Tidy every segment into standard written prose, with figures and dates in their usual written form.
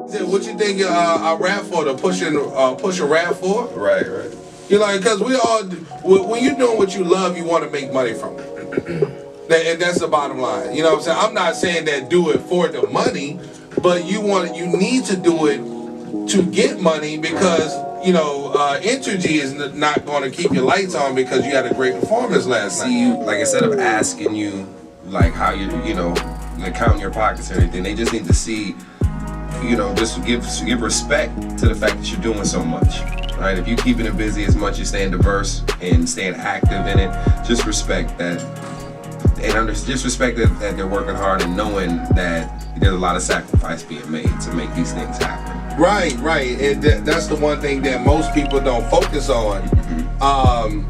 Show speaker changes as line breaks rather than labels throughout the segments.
What you think I rap for? To push a rap for?
Right, right.
You know, because we all, when you're doing what you love, you want to make money from it. And that's the bottom line. You know what I'm saying? I'm not saying that do it for the money, but you need to do it to get money because, you know, Entergy is not going to keep your lights on because you had a great performance last night.
See, like, instead of asking you, like, how you know, like, counting your pockets and everything, they just need to see, you know, just give respect to the fact that you're doing so much. Right? If you're keeping it busy as much as staying diverse and staying active in it, just respect that. And just respect that they're working hard and knowing that there's a lot of sacrifice being made to make these things happen.
Right. And that's the one thing that most people don't focus on. Mm-hmm.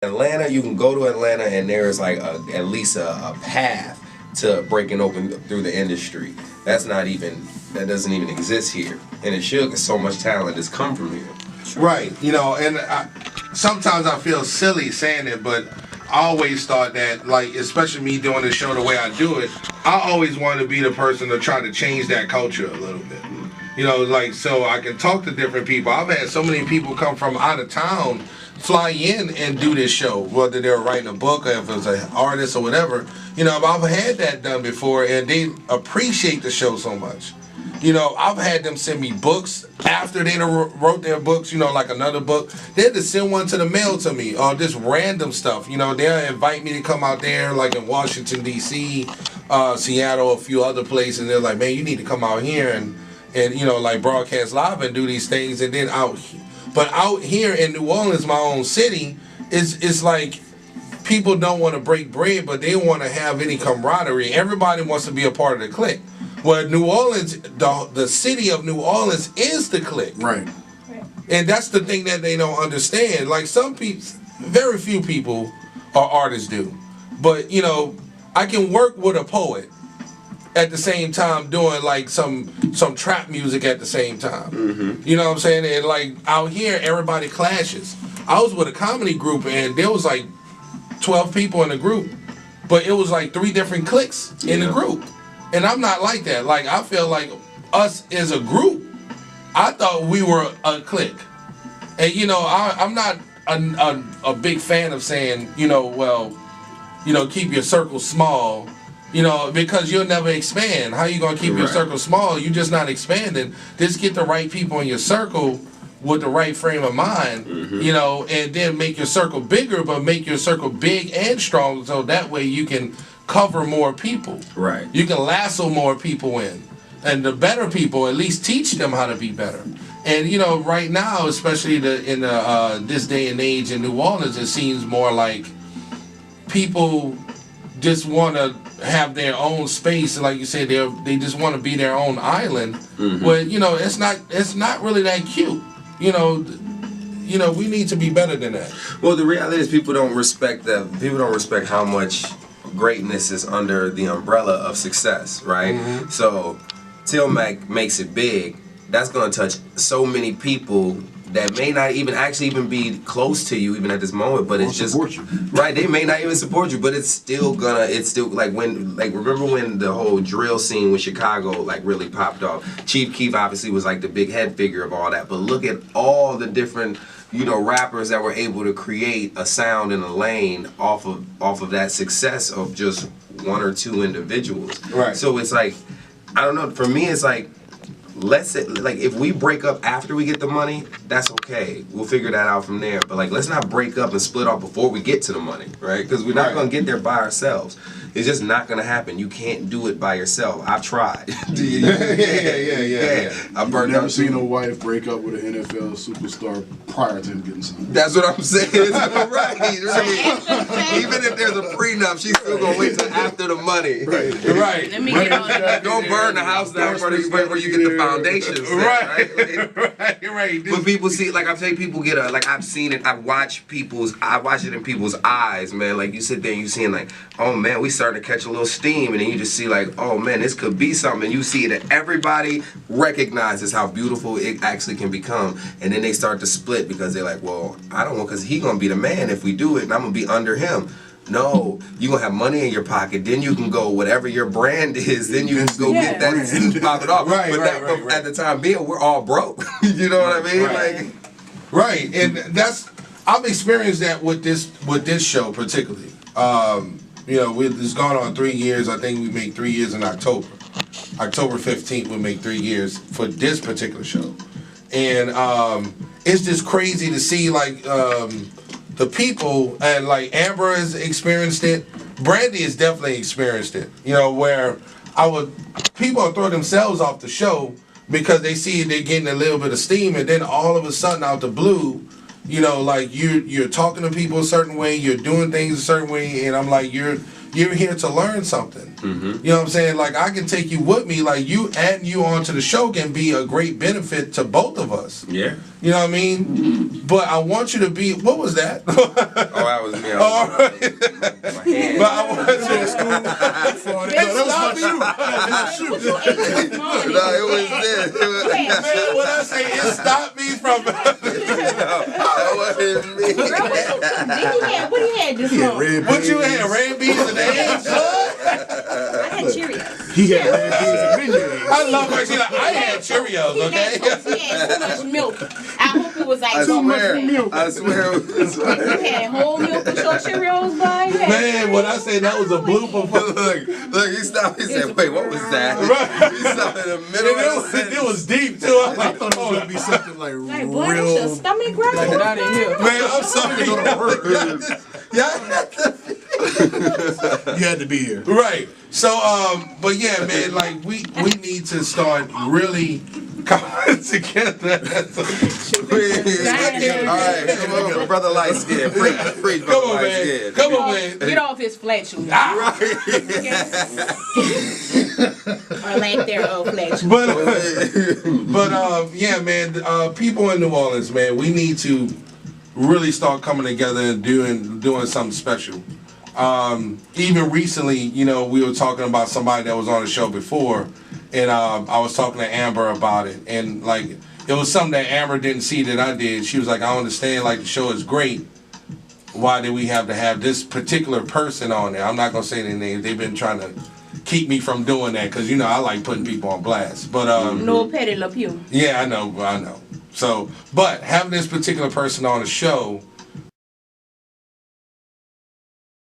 Atlanta, you can go to Atlanta and there's like at least a path to breaking open through the industry. That doesn't even exist here. And it should, because so much talent has come from here.
Right, and sometimes I feel silly saying it, but I always thought that, like, especially me doing the show the way I do it, I always wanted to be the person to try to change that culture a little bit. Like, so I can talk to different people. I've had so many people come from out of town fly in and do this show, whether they're writing a book or if it's an artist or whatever. I've had that done before, and they appreciate the show so much. I've had them send me books after they wrote their books, like another book. They had to send one to the mail to me, or just random stuff. They'll invite me to come out there, like in Washington, D.C., Seattle, a few other places. They're like, man, you need to come out here and like broadcast live and do these things. And then out here in New Orleans, my own city, it's like people don't want to break bread, but they want to have any camaraderie. Everybody wants to be a part of the clique. Well, New Orleans, the city of New Orleans is the clique.
Right.
And that's the thing that they don't understand. Like some people, very few people or artists do. But, I can work with a poet at the same time doing like some trap music at the same time.
Mm-hmm.
You know what I'm saying? And like out here, everybody clashes. I was with a comedy group and there was like 12 people in the group, but it was like 3 different cliques in the group. And I'm not like that. Like, I feel like us as a group, I thought we were a clique. And, I'm not a big fan of saying, keep your circle small, because you'll never expand. How you going to keep your circle small? You're just not expanding. Just get the right people in your circle with the right frame of mind, and then make your circle bigger, but make your circle big and strong so that way you can cover more people.
Right.
You can lasso more people in. And the better people, at least teach them how to be better. And, right now, especially in this day and age in New Orleans, it seems more like people just want to have their own space. Like you said, they just want to be their own island.
Mm-hmm.
But, it's not really that cute. We need to be better than that.
Well, the reality is people don't respect how much greatness is under the umbrella of success, right?
Mm-hmm.
So Tilmac makes it big. That's going to touch so many people that may not even be close to you even at this moment, but it's just
support you.
Right. They may not even remember when the whole drill scene with Chicago like really popped off. Chief Keef obviously was like the big head figure of all that, but look at all the different rappers that were able to create a sound in a lane off of that success of just 1 or 2 individuals.
Right.
So it's like, I don't know, for me it's like, if we break up after we get the money, that's okay. We'll figure that out from there. But let's not break up and split off before we get to the money, right? Because we're not going to get there by ourselves. It's just not going to happen. You can't do it by yourself. I've tried.
Yeah.
I've never seen a wife break up with an NFL superstar prior to him getting signed.
That's what I'm saying. right. Even if there's a prenup, she's still going to wait till after the money.
Right.
Let me get on that.
Don't burn the house down before you get the foundation set, right? When people see, I'm saying, people get I've seen it. I watch it in people's eyes, man. Like you sit there and you seeing oh man, we starting to catch a little steam, and then you just see oh man, this could be something. And you see that everybody recognizes how beautiful it actually can become, and then they start to split because they're like, well, I don't want, because he gonna be the man if we do it, and I'm gonna be under him. No, you gonna have money in your pocket. Then you can go whatever your brand is. Then you can go get that and pop it off.
Right.
At the time being, we're all broke. You know what I mean?
Right, and I've experienced that with this show particularly. It's gone on 3 years. I think we make 3 years in October. October 15th, we make 3 years for this particular show, and it's just crazy to see the people, and Amber has experienced it. Brandy has definitely experienced it. Where people will throw themselves off the show because they see they're getting a little bit of steam, and then all of a sudden out the blue, you're talking to people a certain way, you're doing things a certain way, and I'm like, you're you're here to learn something. You know what I'm saying? Like, I can take you with me. Like, you adding you onto the show can be a great benefit to both of us.
Yeah.
You know what I mean? But I want you to be. What was that?
Oh, that was me.
All right.
My hand.
But I want you to school.
No, it was this.
Man, what I say, it stopped me from.
That wasn't me.
What he had this morning?
What you had? Red beans and eggs?
I had Cheerios.
He had red beans and menu eggs.
I love her. She's like, I had Cheerios, okay?
He had too much milk. I hope it was like
I
too much
swear.
milk.
I swear.
You had whole milk with your Cheerios, boy.
Man, when I say that was a blooper.
Look, he stopped. He said, wait, what was that?
Right.
He stopped in the middle of the sentence.
It was deep, too. I was
I
like,
thought it was gonna be something like
Like, boy, that's your
real.
stomach growling.
Not in here.
man, I'm sorry. Yeah.
You had to be here.
Right. So, but yeah, man, like we need to start really coming together.
All right, come on, brother light skin. Preach,
Come
brother
on,
light
man.
skin.
Come on, man.
Get off his flatulence. Or lack thereof flatulence.
But yeah, man, people in New Orleans, man, we need to really start coming together and doing something special. Even recently, you know, we were talking about somebody that was on the show before, and I was talking to Amber about it, and like it was something that Amber didn't see that I did. She was like, I understand, like the show is great. Why did we have to have this particular person on there? I'm not gonna say their name. They've been trying to keep me from doing that because you know I like putting people on blast. But
No petty Le Pew.
yeah, I know. So, but having this particular person on the show